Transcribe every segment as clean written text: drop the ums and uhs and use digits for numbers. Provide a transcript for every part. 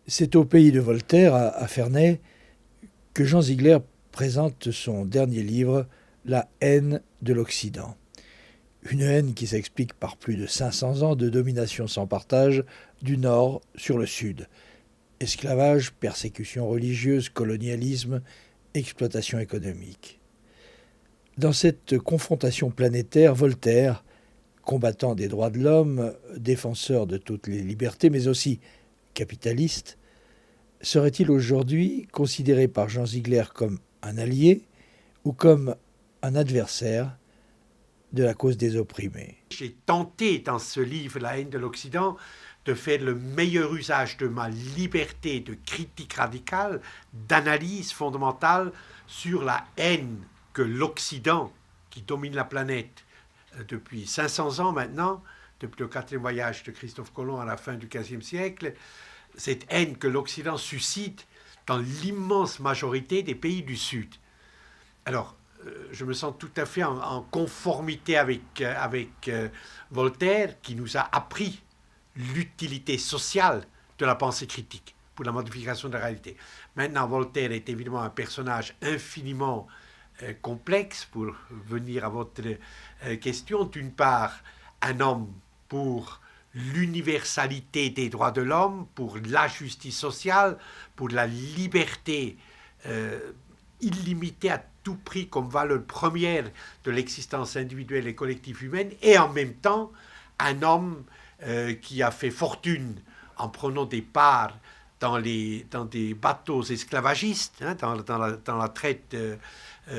C'est au pays de Voltaire, à Ferney, que Jean Ziegler présente son dernier livre, La haine de l'Occident. Une haine qui s'explique par plus de 500 ans de domination sans partage du Nord sur le Sud. Esclavage, persécution religieuse, colonialisme, exploitation économique. Dans cette confrontation planétaire, Voltaire, combattant des droits de l'homme, défenseur de toutes les libertés, mais aussi capitaliste, serait-il aujourd'hui considéré par Jean Ziegler comme un allié ou comme un adversaire de la cause des opprimés? J'ai tenté dans ce livre, La haine de l'Occident, de faire le meilleur usage de ma liberté de critique radicale, d'analyse fondamentale sur la haine que l'Occident, qui domine la planète depuis 500 ans maintenant, depuis le 4e voyage de Christophe Colomb à la fin du XVe siècle, cette haine que l'Occident suscite dans l'immense majorité des pays du Sud. Alors, je me sens tout à fait en conformité avec Voltaire, qui nous a appris l'utilité sociale de la pensée critique pour la modification de la réalité. Maintenant, Voltaire est évidemment un personnage infiniment complexe, pour venir à votre question. D'une part, un homme pour l'universalité des droits de l'homme, pour la justice sociale, pour la liberté illimitée à tout prix comme valeur première de l'existence individuelle et collective humaine, et en même temps un homme qui a fait fortune en prenant des parts dans des bateaux esclavagistes, hein, dans la traite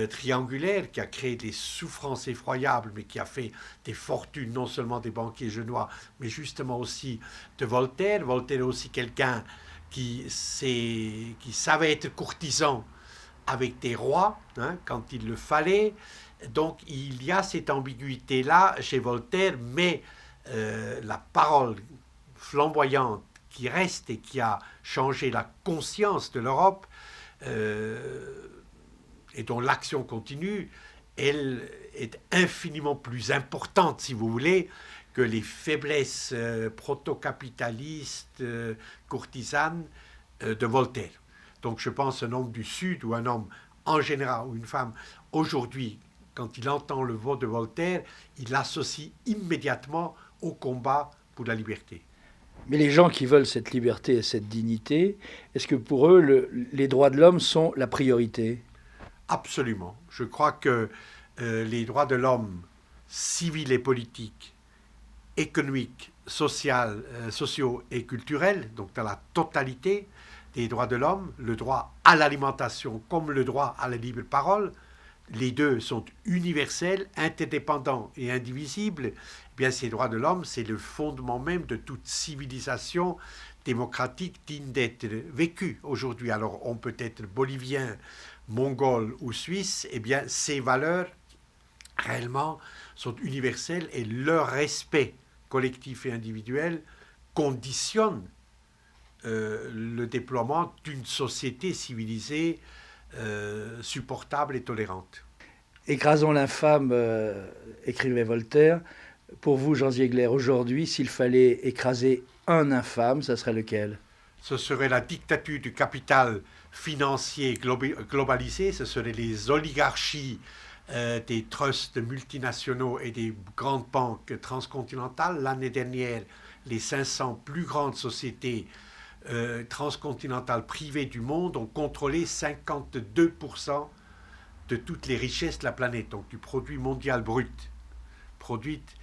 triangulaire, qui a créé des souffrances effroyables, mais qui a fait des fortunes non seulement des banquiers genevois, mais justement aussi de Voltaire. Voltaire est aussi quelqu'un qui savait être courtisan avec des rois, hein, quand il le fallait. Donc il y a cette ambiguïté-là chez Voltaire, mais la parole flamboyante qui reste et qui a changé la conscience de l'Europe, et dont l'action continue, elle est infiniment plus importante, si vous voulez, que les faiblesses proto-capitalistes, courtisanes de Voltaire. Donc je pense un homme du Sud, ou un homme en général, ou une femme aujourd'hui, quand il entend le mot de Voltaire, il l'associe immédiatement au combat pour la liberté. Mais les gens qui veulent cette liberté et cette dignité, est-ce que pour eux, les droits de l'homme sont la priorité? Absolument. Je crois que les droits de l'homme, civils et politiques, économiques, sociaux et culturels, donc dans la totalité des droits de l'homme, le droit à l'alimentation comme le droit à la libre parole, les deux sont universels, interdépendants et indivisibles. Eh bien, ces droits de l'homme, c'est le fondement même de toute civilisation démocratique digne d'être vécue aujourd'hui. Alors, on peut être bolivien, mongol ou suisse, eh bien, ces valeurs, réellement, sont universelles, et leur respect collectif et individuel conditionne le déploiement d'une société civilisée supportable et tolérante. Écrasons l'infâme, écrivait Voltaire. Pour vous, Jean Ziegler, aujourd'hui, s'il fallait écraser un infâme, ça serait lequel? Ce serait la dictature du capital financier globalisé, ce seraient les oligarchies des trusts multinationaux et des grandes banques transcontinentales. L'année dernière, les 500 plus grandes sociétés transcontinentales privées du monde ont contrôlé 52% de toutes les richesses de la planète, donc du produit mondial brut, produite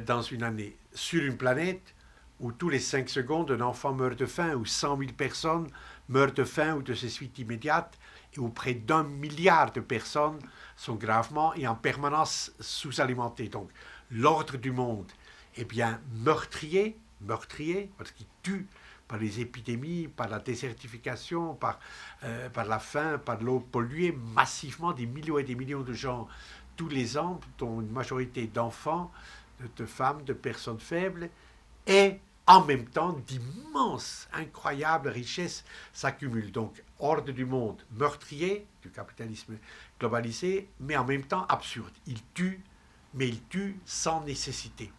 dans une année, sur une planète où tous les 5 secondes, un enfant meurt de faim, où 100 000 personnes meurent de faim ou de ses suites immédiates, et où près d'1 milliard de personnes sont gravement et en permanence sous-alimentées. Donc l'ordre du monde est bien meurtrier, parce qu'il tue par les épidémies, par la désertification, par la faim, par l'eau polluée, massivement des millions et des millions de gens tous les ans, dont une majorité d'enfants, de femmes, de personnes faibles, et en même temps d'immenses, incroyables richesses s'accumulent. Donc, ordre du monde meurtrier, du capitalisme globalisé, mais en même temps absurde. Il tue, mais il tue sans nécessité.